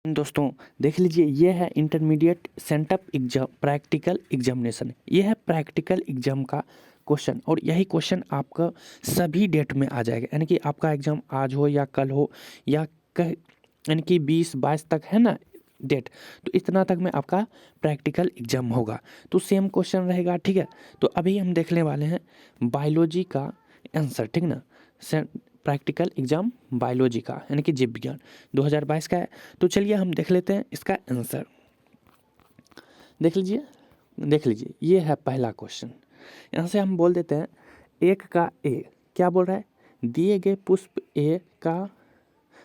दोस्तों देख लीजिए, ये है intermediate sent up exam practical examination. ये है प्रैक्टिकल एग्जाम का क्वेश्चन और यही क्वेश्चन आपका सभी डेट में आ जाएगा। यानी कि आपका एग्जाम आज हो या कल हो या यानी कि 20-22 तक है ना डेट, तो इतना तक में आपका प्रैक्टिकल एग्जाम होगा। तो सेम क्वेश्चन रहेगा, ठीक है। तो अभी हम देखने वाले हैं बायोलॉजी का आंसर, ठीक ना। प्रैक्टिकल एग्जाम बायोलॉजी का यानी कि जीव विज्ञान 2022 का है। तो चलिए हम देख लेते हैं इसका आंसर। देख लीजिए ये है पहला क्वेश्चन। यहाँ से हम बोल देते हैं एक का ए क्या बोल रहा है, दिए गए पुष्प ए का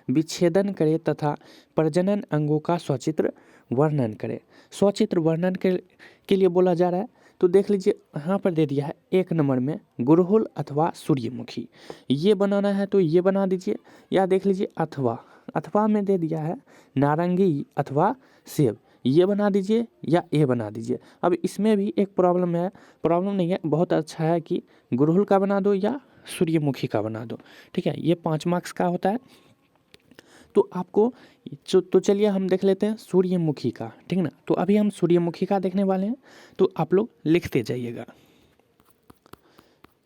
विच्छेदन करे तथा प्रजनन अंगों का सचित्र वर्णन करे। सचित्र वर्णन के लिए बोला जा रहा है। तो देख लीजिए यहाँ पर दे दिया है 1 नंबर में गुड़हल अथवा सूर्यमुखी, ये बनाना है तो ये बना दीजिए। या देख लीजिए अथवा में दे दिया है नारंगी अथवा सेब, ये बना दीजिए या ये बना दीजिए। अब इसमें भी एक प्रॉब्लम है, प्रॉब्लम नहीं है, बहुत अच्छा है कि गुड़हल का बना दो या सूर्यमुखी का बना दो, ठीक है। ये 5 मार्क्स का होता है। तो आपको तो चलिए हम देख लेते हैं सूर्यमुखी का, ठीक ना। तो अभी हम सूर्यमुखी का देखने वाले हैं, तो आप लोग लिखते जाइएगा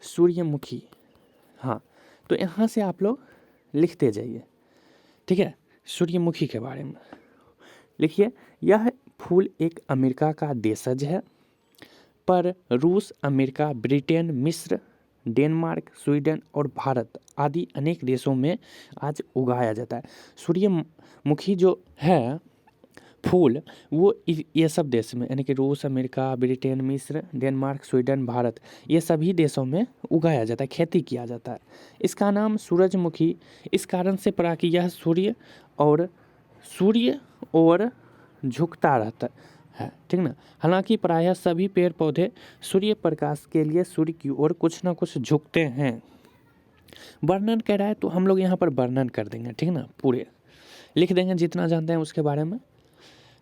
सूर्यमुखी। हाँ, तो यहाँ से आप लोग लिखते जाइए, ठीक है। सूर्यमुखी के बारे में लिखिए, यह फूल एक अमेरिका का देशज है, पर रूस, अमेरिका, ब्रिटेन, मिस्र, डेनमार्क, स्वीडन और भारत आदि अनेक देशों में आज उगाया जाता है। सूर्यमुखी जो है फूल वो ये सब देश में यानी कि रूस, अमेरिका, ब्रिटेन, मिस्र, डेनमार्क, स्वीडन, भारत, ये सभी देशों में उगाया जाता है, खेती किया जाता है। इसका नाम सूरजमुखी इस कारण से पड़ा कि यह सूर्य और झुकता रहता है, ठीक ना। हालांकि प्रायः सभी पेड़ पौधे सूर्य प्रकाश के लिए सूर्य की ओर कुछ ना कुछ झुकते हैं। वर्णन कह रहा है तो हम लोग यहाँ पर वर्णन कर देंगे, ठीक ना, पूरे लिख देंगे जितना जानते हैं उसके बारे में।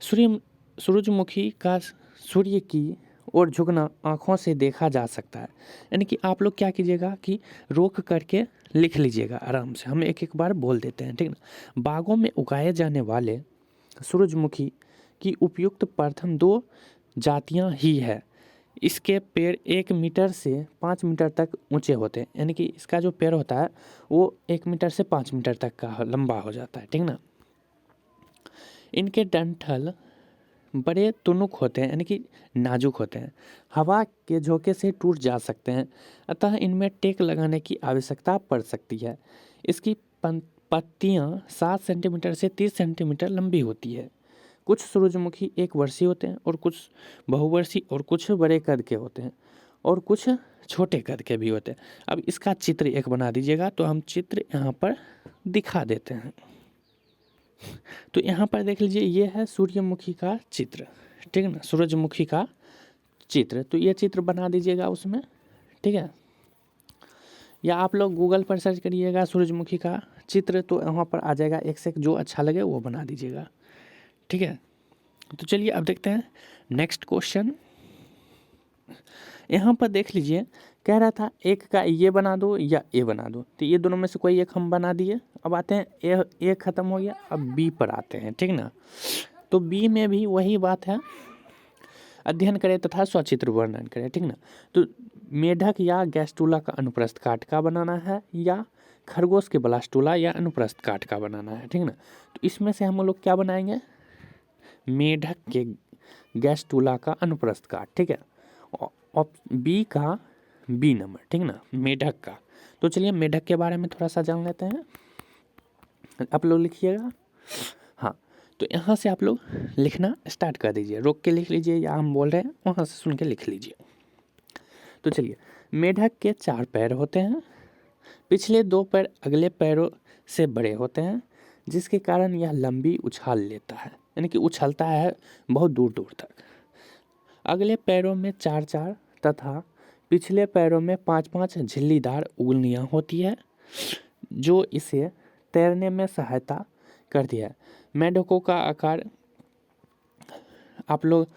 सूरजमुखी का सूर्य की ओर झुकना आँखों से देखा जा सकता है। यानी कि आप लोग क्या कीजिएगा कि रोक करके लिख लीजिएगा आराम से, हम एक एक बार बोल देते हैं, ठीक ना। बागों में उगाए जाने वाले सूरजमुखी की उपयुक्त प्रथम 2 जातियां ही है। इसके पेड़ 1 मीटर से 5 मीटर तक ऊंचे होते हैं, यानी कि इसका जो पेड़ होता है वो 1 मीटर से 5 मीटर तक का लंबा हो जाता है, ठीक ना। इनके डंठल बड़े तुनुक होते हैं यानी कि नाजुक होते हैं, हवा के झोंके से टूट जा सकते हैं, अतः इनमें टेक लगाने की आवश्यकता पड़ सकती है। इसकी पत्तियां 7 सेंटीमीटर से 30 सेंटीमीटर लंबी होती है। कुछ सूरजमुखी 1 वर्षीय होते हैं और कुछ बहुवर्षीय और कुछ बड़े कद के होते हैं और कुछ छोटे कद के भी होते हैं। अब इसका चित्र एक बना दीजिएगा, तो हम चित्र यहाँ पर दिखा देते हैं। तो यहाँ पर देख लीजिए ये है सूर्यमुखी का चित्र, ठीक है ना, सूरजमुखी का चित्र। तो ये चित्र बना दीजिएगा उसमें, ठीक है। या आप लोग गूगल पर सर्च करिएगा सूरजमुखी का चित्र, तो वहाँ पर आ जाएगा, एक से एक जो अच्छा लगे वो बना दीजिएगा, ठीक है। तो चलिए अब देखते हैं नेक्स्ट क्वेश्चन। यहाँ पर देख लीजिए कह रहा था एक का ये बना दो या ए बना दो, तो ये दोनों में से कोई एक हम बना दिए। अब आते हैं ए खत्म हो गया, अब बी पर आते हैं, ठीक ना। तो बी में भी वही बात है, अध्ययन करें तथा सचित्र वर्णन करें, ठीक ना। तो मेढक या गैस्ट्रोला का अनुप्रस्थ काट का बनाना है या खरगोश के ब्लास्टोला या अनुप्रस्थ काट का बनाना है, ठीक ना। तो इसमें से हम लोग क्या बनाएंगे, मेढक के गैस्ट्रोला का अनुप्रस्थ काट, ठीक है। और बी का बी नंबर, ठीक ना, मेढक का। तो चलिए मेढक के बारे में थोड़ा सा जान लेते हैं, आप लोग लिखिएगा। हाँ, तो यहाँ से आप लोग लिखना स्टार्ट कर दीजिए, रोक के लिख लीजिए या हम बोल रहे हैं वहाँ से सुन के लिख लीजिए। तो चलिए, मेढक के 4 पैर होते हैं, पिछले 2 पैर अगले पैरों से बड़े होते हैं, जिसके कारण यह लंबी उछाल लेता है, यानी कि उछलता है बहुत दूर दूर तक। अगले पैरों में 4-4 तथा पिछले पैरों में 5-5 झिल्लीदार उंगलियां होती है, जो इसे तैरने में सहायता करती है। मेढकों का आकार आप लोग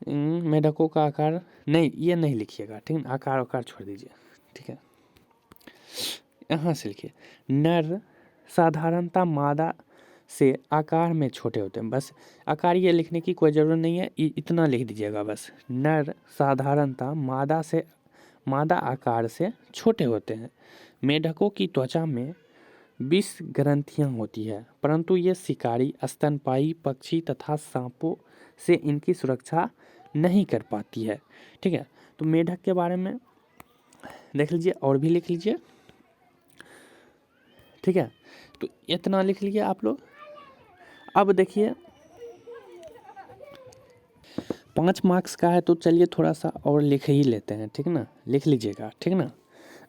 मेढकों का आकार नहीं, ये नहीं लिखिएगा, ठीक है, आकार छोड़ दीजिए, ठीक है। यहाँ से लिखिए, नर साधारणतः मादा से आकार में छोटे होते हैं। बस आकार ये लिखने की कोई ज़रूरत नहीं है, इतना लिख दीजिएगा बस। नर साधारणतः मादा आकार से छोटे होते हैं। मेढकों की त्वचा में 20 ग्रंथियां होती है, परंतु ये शिकारी, स्तनपायी पक्षी तथा सांपों से इनकी सुरक्षा नहीं कर पाती है। ठीक है, तो मेढक के बारे में देख लीजिए और भी लिख लीजिए। ठीक है, तो इतना लिख लीजिए आप लोग। अब देखिए 5 मार्क्स का है, तो चलिए थोड़ा सा और लिख ही लेते हैं। ठीक ना, लिख लीजिएगा। ठीक ना,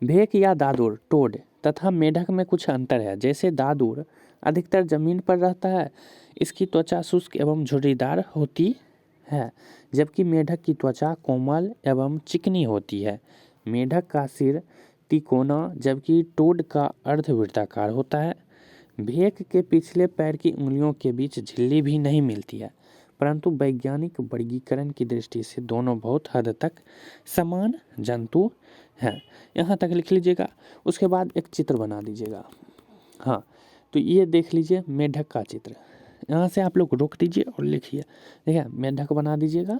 भेक या दादुर, टोड तथा मेढक में कुछ अंतर है। जैसे दादुर अधिकतर जमीन पर रहता है, इसकी त्वचा शुष्क एवं झुर्रीदार होती है, जबकि मेढक की त्वचा कोमल एवं चिकनी होती है। मेढक का सिर तिकोना जबकि टोड का अर्धवृत्ताकार होता है। भेक के पिछले पैर की उंगलियों के बीच झिल्ली भी नहीं मिलती है, परंतु वैज्ञानिक वर्गीकरण की दृष्टि से दोनों बहुत हद तक समान जंतु हैं। यहाँ तक लिख लीजिएगा। उसके बाद एक चित्र बना दीजिएगा। हाँ, तो ये देख लीजिए मेढक का चित्र। यहाँ से आप लोग रोक दीजिए और लिखिए। देखिए मेढक बना दीजिएगा,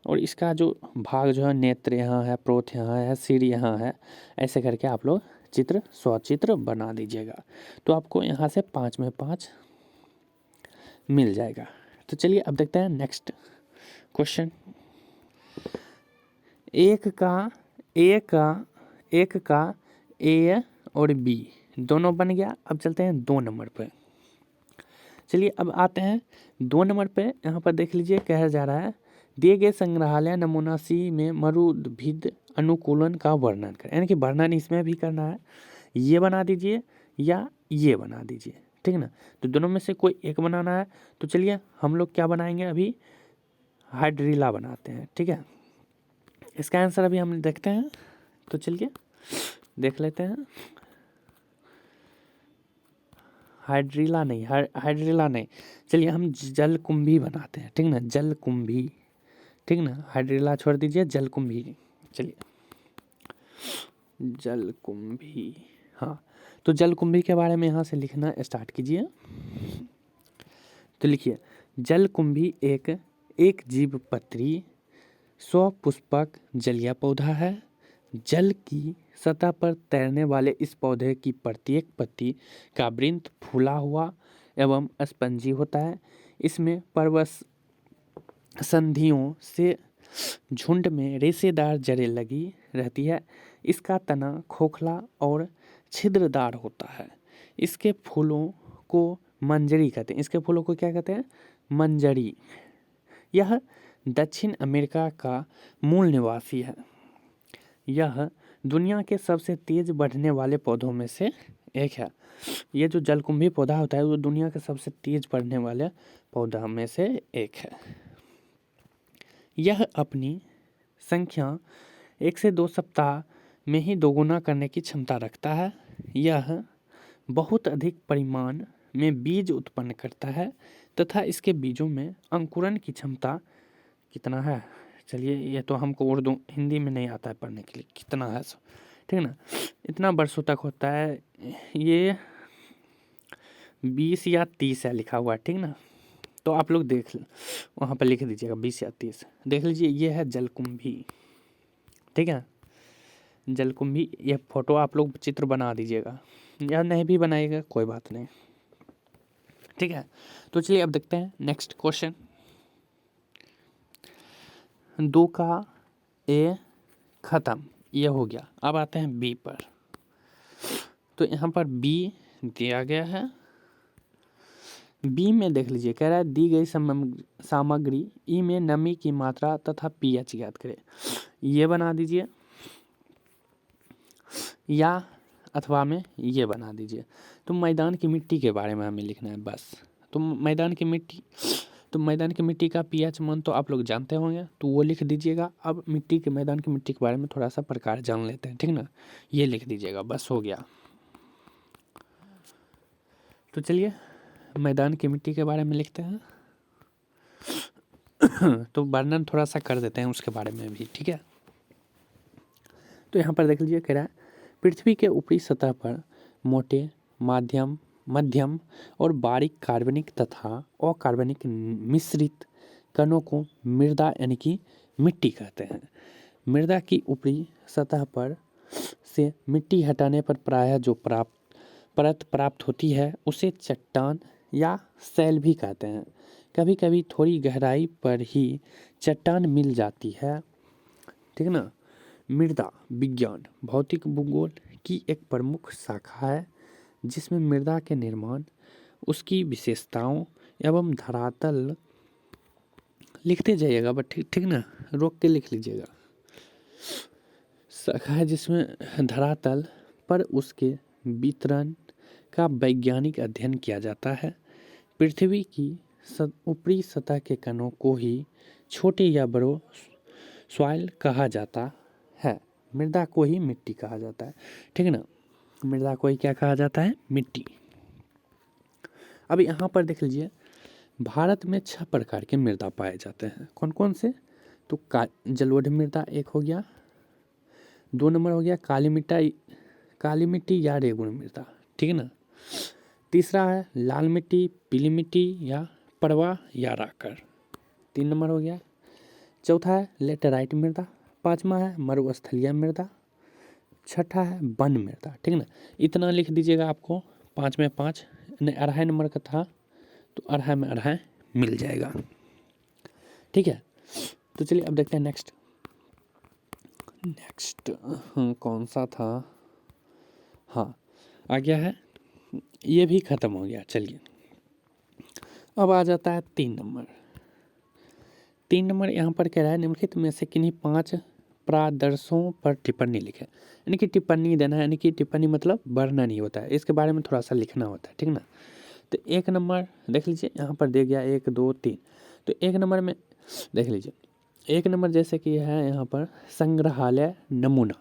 और इसका जो भाग जो है, नेत्र यहाँ है, प्रोथ यहाँ है, सिर यहाँ है, ऐसे करके आप लोग स्वचित्र बना दीजिएगा। तो आपको यहाँ से 5 में 5 मिल जाएगा। तो चलिए अब देखते हैं नेक्स्ट क्वेश्चन। एक का ए और बी दोनों बन गया। अब चलते हैं 2 नंबर पे। चलिए अब आते हैं 2 नंबर पे। यहाँ पर देख लीजिए, कहा जा रहा है दिए गए संग्रहालय नमूना सी में मरुद्भिद अनुकूलन का वर्णन करें। यानी कि वर्णन इसमें भी करना है। ये बना दीजिए या ये बना दीजिए। ठीक ना, तो दोनों में से कोई एक बनाना है। तो चलिए हम लोग क्या बनाएंगे, अभी हाइड्रिला बनाते हैं। ठीक है, इसका आंसर अभी हम देखते हैं। तो चलिए देख लेते हैं। हाइड्रिला नहीं, चलिए हम जलकुंभी बनाते हैं। ठीक ना, जलकुंभी। ठीक ना, हाइड्रिला छोड़ दीजिए, जलकुंभी। चलिए जलकुंभी। हाँ, तो जलकुंभी के बारे में यहाँ से लिखना स्टार्ट कीजिए। तो लिखिए, जलकुंभी एक जीवपत्री स्वपुष्पक जलीय पौधा है। जल की सतह पर तैरने वाले इस पौधे की प्रत्येक पत्ती का वृंत फूला हुआ एवं स्पंजी होता है। इसमें पर्वत संधियों से झुंड में रेशेदार जड़ें लगी रहती है। इसका तना खोखला और छिद्रदार होता है। इसके फूलों को मंजरी कहते हैं। इसके फूलों को क्या कहते हैं, मंजरी। यह दक्षिण अमेरिका का मूल निवासी है। यह दुनिया के सबसे तेज बढ़ने वाले पौधों में से एक है। ये जो जलकुंभी पौधा होता है वो दुनिया के सबसे तेज बढ़ने वाले पौधा में से एक है। यह अपनी संख्या 1 से 2 सप्ताह में ही दोगुना करने की क्षमता रखता है। यह बहुत अधिक परिमाण में बीज उत्पन्न करता है तथा इसके बीजों में अंकुरन की क्षमता कितना है, चलिए ये तो हमको उर्दू हिंदी में नहीं आता है पढ़ने के लिए, कितना है सो। ठीक ना, इतना वर्षों तक होता है। ये 20 या 30 है लिखा हुआ है। ठीक ना, तो आप लोग देख वहाँ पर लिख दीजिएगा 20 या 30। देख लीजिए, ये है जलकुंभी। ठीक है, जलकुंभी। ये फोटो आप लोग चित्र बना दीजिएगा, या नहीं भी बनाइएगा कोई बात नहीं। ठीक है, तो चलिए अब देखते हैं नेक्स्ट क्वेश्चन। 2 का ए खत्म, ये हो गया। अब आते हैं बी पर। तो यहाँ पर बी दिया गया है। बी में देख लीजिए, कह रहा है दी गई सामग्री ई में नमी की मात्रा तथा पीएच ज्ञात करें। ये बना दीजिए या अथवा में ये बना दीजिए। तो मैदान की मिट्टी के बारे में हमें लिखना है बस। तो मैदान की मिट्टी का पीएच मान तो आप लोग जानते होंगे, तो वो लिख दीजिएगा। अब मैदान की मिट्टी के बारे में थोड़ा सा प्रकार जान लेते हैं। ठीक ना, ये लिख दीजिएगा, बस हो गया। तो चलिए मैदान की मिट्टी के बारे में लिखते हैं। तो वर्णन थोड़ा सा कर देते हैं उसके बारे में भी। ठीक है, तो यहाँ पर देख लीजिए, कह रहा है पृथ्वी के ऊपरी सतह पर मोटे, माध्यम मध्यम और बारीक कार्बनिक तथा अकार्बनिक मिश्रित कणों को मृदा यानी कि मिट्टी कहते हैं। मृदा की ऊपरी सतह पर से मिट्टी हटाने पर प्रायः जो परत प्राप्त होती है उसे चट्टान या शैल भी कहते हैं। कभी कभी थोड़ी गहराई पर ही चट्टान मिल जाती है। ठीक है ना। मृदा विज्ञान भौतिक भूगोल की एक प्रमुख शाखा है जिसमें मृदा के निर्माण, उसकी विशेषताओं एवं धरातल लिखते जाइएगा, बट ठीक ठीक ना, रोक के लिख लीजिएगा। शाखा है जिसमें धरातल पर उसके वितरण का वैज्ञानिक अध्ययन किया जाता है। पृथ्वी की ऊपरी सतह के कणों को ही छोटे या बड़ों सॉइल कहा जाता है। मृदा को ही मिट्टी कहा जाता है। ठीक है ना। मृदा को ही क्या कहा जाता है? मिट्टी। अब यहाँ पर देख लीजिए, भारत में 6 प्रकार के मृदा पाए जाते हैं। कौन कौन से? तो जलोढ़ मृदा एक हो गया, 2 नंबर हो गया काली मिट्टी या रेगुण मृदा। ठीक है ना। तीसरा है लाल मिट्टी, पीली मिट्टी या परवा या राकर, 3 नंबर हो गया। चौथा है लेटेराइट मृदा, 5वां है मरुस्थलीय मृदा, 6ठा है वन मृदा। ठीक है ना। इतना लिख दीजिएगा, आपको 5 में 5 यानी 2.5 नंबर का था तो 2.5 में 2.5 मिल जाएगा। ठीक है। तो चलिए अब देखते हैं नेक्स्ट कौन सा था। हाँ, आ गया है, ये भी खत्म हो गया। चलिए अब आ जाता है 3 नंबर। 3 नंबर यहाँ पर कह रहा है निम्नलिखित में से किन्हीं 5 प्रादर्शों पर टिप्पणी लिखे। यानी कि टिप्पणी देना है, यानी कि टिप्पणी मतलब वर्णन ही होता है, इसके बारे में थोड़ा सा लिखना होता है। ठीक ना। तो 1 नंबर देख लीजिए, यहाँ पर दे गया 1 2 3। तो 1 नंबर में देख लीजिए, 1 नंबर जैसे कि है यहाँ पर संग्रहालय नमूना।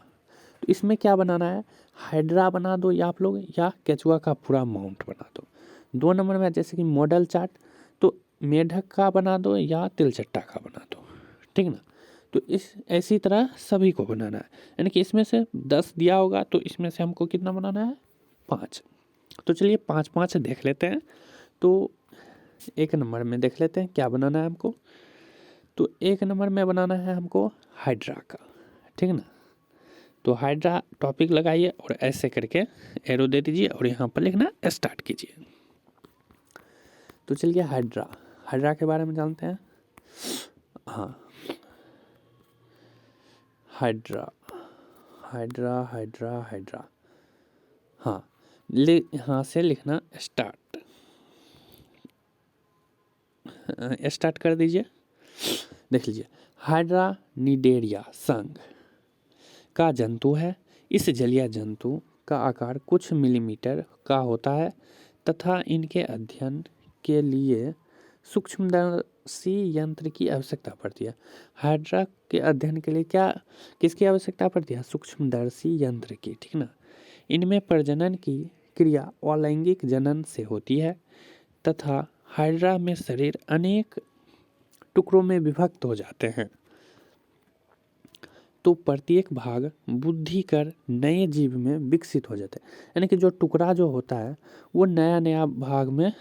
तो इसमें क्या बनाना है? हाइड्रा बना दो या आप लोग, या केचुआ का पूरा माउंट बना दो। 2 नंबर में जैसे कि मॉडल चार्ट, तो मेढक का बना दो या तिलचट्टा का बना दो। ठीक ना। तो इस ऐसी तरह सभी को बनाना है, यानी कि इसमें से 10 दिया होगा तो इसमें से हमको कितना बनाना है? 5। तो चलिए 5 देख लेते हैं। तो 1 नंबर में देख लेते हैं क्या बनाना है हमको। तो 1 नंबर में बनाना है हमको हाइड्रा का। ठीक है ना। तो हाइड्रा टॉपिक लगाइए और ऐसे करके एरो दे दीजिए और यहाँ पर लिखना स्टार्ट कीजिए। तो चलिए हाइड्रा के बारे में जानते हैं। हाँ, हाइड्रा। हाँ, यहाँ से लिखना स्टार्ट कर दीजिए। देख लीजिए, हाइड्रा निडेरिया संघ का जंतु है। इस जलीय जंतु का आकार कुछ मिलीमीटर का होता है तथा इनके अध्ययन के लिए सूक्ष्मदर्शी यंत्र की आवश्यकता पड़ती है। हाइड्रा के अध्ययन के लिए किसकी आवश्यकता पड़ती है? सूक्ष्मदर्शी यंत्र की। ठीक ना। इनमें प्रजनन की क्रिया अलैंगिक जनन से होती है तथा हाइड्रा में शरीर अनेक टुकड़ों में विभक्त हो जाते हैं। तो प्रत्येक भाग बुद्धि कर नए जीव में विकसित हो जाते हैं। यानी कि जो टुकड़ा जो होता है वो नया नया भाग में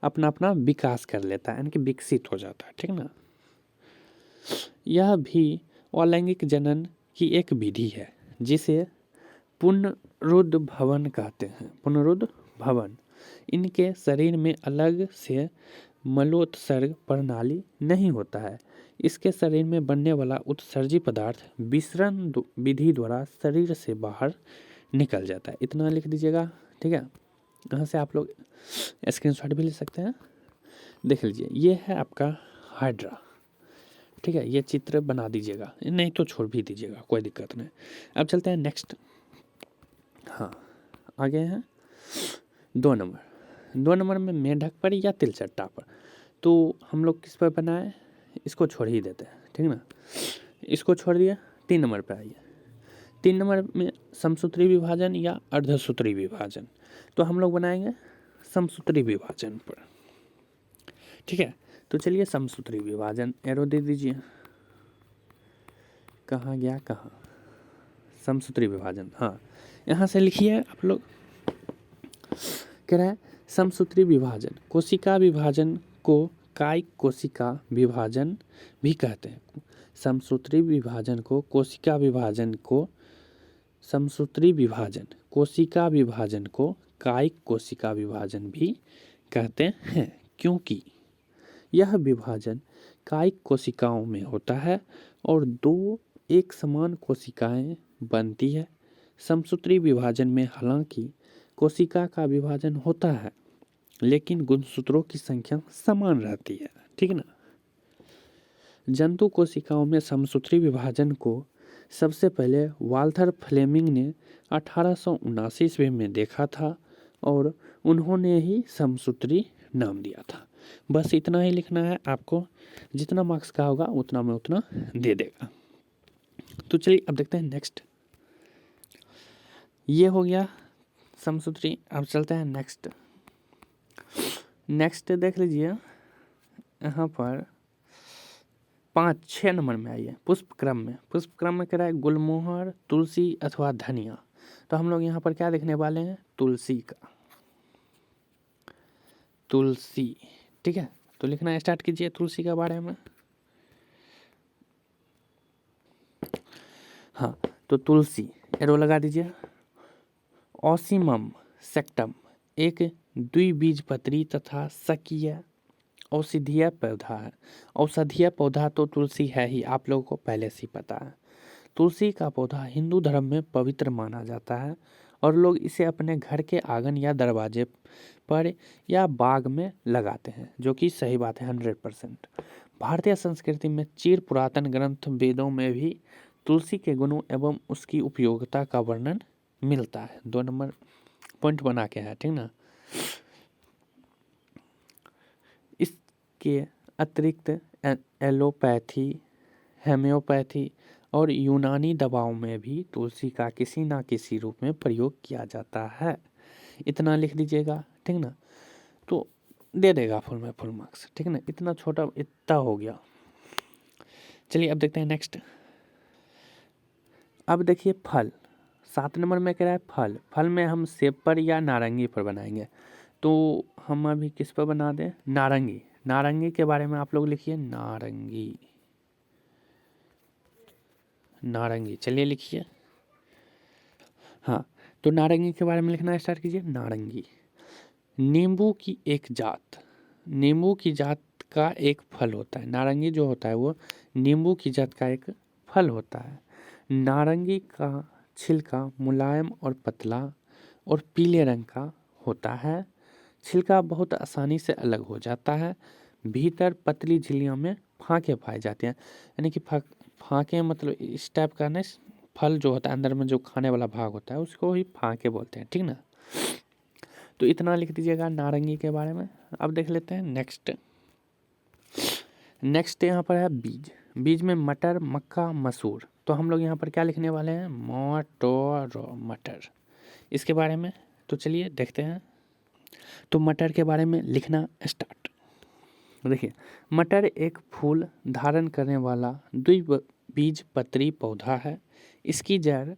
अपना अपना विकास कर लेता है, यानी कि विकसित हो जाता है। ठीक ना। यह भी अलैंगिक जनन की एक विधि है जिसे पुनरुद्भवन कहते हैं। पुनरुद्भवन। इनके शरीर में अलग से मलोत्सर्ग प्रणाली नहीं होता है। इसके शरीर में बनने वाला उत्सर्जी पदार्थ विसरण विधि द्वारा शरीर से बाहर निकल जाता है। इतना लिख दीजिएगा। ठीक है। यहाँ से आप लोग स्क्रीनशॉट भी ले सकते हैं। देख लीजिए, ये है आपका हाइड्रा। ठीक है, ये चित्र बना दीजिएगा, नहीं तो छोड़ भी दीजिएगा, कोई दिक्कत नहीं। अब चलते हैं नेक्स्ट। हाँ, आगे हैं 2 नंबर। 2 नंबर में मेढक पर या तिलचट्टा पर। तो हम लोग किस पर बनाए? इसको छोड़ ही देते हैं। ठीक ना। इसको छोड़ दिया। 3 नंबर पर आइए। 3 नंबर में समसूत्री विभाजन या अर्धसूत्री विभाजन। तो हम लोग बनाएंगे समसूत्री विभाजन पर। ठीक है। तो चलिए समसूत्री विभाजन एरो दे दीजिए। कहाँ गया? समसूत्री विभाजन। हाँ, यहाँ से लिखिए आप लोग कह रहा है समसूत्री विभाजन, कोशिका विभाजन को कायिक कोशिका विभाजन भी कहते हैं। समसूत्री विभाजन को कोशिका विभाजन को समसूत्री विभाजन, कोशिका विभाजन को कायिक कोशिका विभाजन भी कहते हैं, क्योंकि यह विभाजन कायिक कोशिकाओं में होता है और दो एक समान कोशिकाएं बनती है। समसूत्री विभाजन में हालांकि कोशिका का विभाजन होता है लेकिन गुणसूत्रों की संख्या समान रहती है, ठीक ना। जंतु कोशिकाओं में समसूत्री विभाजन को सबसे पहले वाल्थर फ्लेमिंग ने 1879 ईस्वी में देखा था और उन्होंने ही समसूत्री नाम दिया था। बस इतना ही लिखना है आपको, जितना मार्क्स का होगा उतना में उतना दे देगा। तो चलिए अब देखते हैं नेक्स्ट। ये हो गया समसूत्री। अब चलते हैं नेक्स्ट देख लीजिए, यहाँ पर 5-6 नंबर में आइए पुष्प क्रम में कह रहा है गुलमोहर, तुलसी अथवा धनिया। तो हम लोग यहाँ पर क्या देखने वाले हैं, तुलसी, ठीक है। तो लिखना स्टार्ट कीजिए तुलसी के बारे में। हाँ, तो तुलसी एरो लगा दीजिए। ऑसीमम सेक्टम एक द्विबीजपत्री तथा शकीय औषधीय पौधा है। औषधीय पौधा तो तुलसी है ही, आप लोगों को पहले से ही पता है। तुलसी का पौधा हिंदू धर्म में पवित्र माना जाता है और लोग इसे अपने घर के आंगन या दरवाजे पर या बाग में लगाते हैं, जो कि सही बात है 100%। भारतीय संस्कृति में चिर पुरातन ग्रंथ वेदों में भी तुलसी के गुणों एवं उसकी उपयोगिता का वर्णन मिलता है। 2 नंबर पॉइंट बना के है, ठीक ना। इसके अतिरिक्त एलोपैथी, होम्योपैथी और यूनानी दवाओं में भी तुलसी का किसी ना किसी रूप में प्रयोग किया जाता है। इतना लिख दीजिएगा, ठीक ना। तो दे देगा फुल में फुल मार्क्स, ठीक ना। इतना छोटा इतना हो गया। चलिए अब देखते हैं नेक्स्ट। अब देखिए फल, 7 नंबर में कह रहा है फल में हम सेब पर या नारंगी पर बनाएंगे। तो हम अभी किस पर बना दें, नारंगी के बारे में आप लोग लिखिए नारंगी। चलिए लिखिए। हाँ, तो नारंगी के बारे में लिखना स्टार्ट कीजिए। नारंगी नींबू की जात का एक फल होता है। नारंगी जो होता है वो नींबू की जात का एक फल होता है। नारंगी का छिलका मुलायम और पतला और पीले रंग का होता है। छिलका बहुत आसानी से अलग हो जाता है। भीतर पतली झिल्लियों में फांके पाए जाते हैं। यानी कि फांके मतलब इस टाइप का ना, फल जो होता है अंदर में जो खाने वाला भाग होता है उसको ही फांके बोलते हैं, ठीक ना। तो इतना लिख दीजिएगा नारंगी के बारे में। अब देख लेते हैं नेक्स्ट यहाँ पर है बीज में मटर, मक्का, मसूर। तो हम लोग यहाँ पर क्या लिखने वाले हैं, मटर, इसके बारे में। तो चलिए देखते हैं। तो मटर के बारे में लिखना स्टार्ट। देखिए, मटर एक फूल धारण करने वाला द्विबीजपत्री पौधा है। इसकी जड़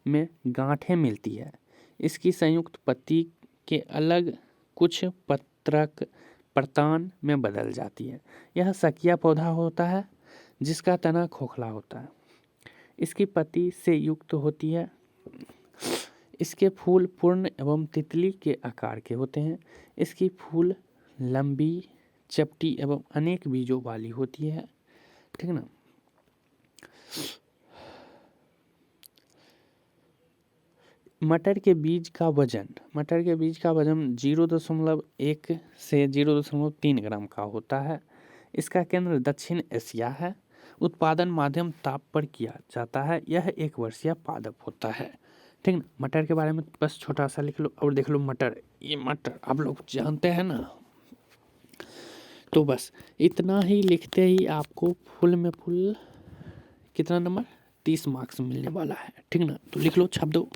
में गांठें मिलती है। इसकी संयुक्त पत्ती के अलग कुछ पत्रक प्रतान में बदल जाती है। यह शकीय पौधा होता है जिसका तना खोखला होता है। इसकी पत्ती से युक्त होती है। इसके फूल पूर्ण एवं तितली के आकार के होते हैं। इसकी फूल लंबी, चपटी एवं अनेक बीजों वाली होती है, ठीक ना। मटर के बीज का वजन 0.1 से 0.3 ग्राम का होता है। इसका केंद्र दक्षिण एशिया है। उत्पादन माध्यम ताप पर किया जाता है। यह 1 वर्षीय पादप होता है, ठीक ना। मटर के बारे में बस छोटा सा लिख लो और देख लो मटर, ये मटर आप लोग जानते हैं ना। तो बस इतना ही लिखते ही आपको फुल में फुल कितना नंबर 30 मार्क्स मिलने वाला है, ठीक ना। तो लिख लो, छाप दो।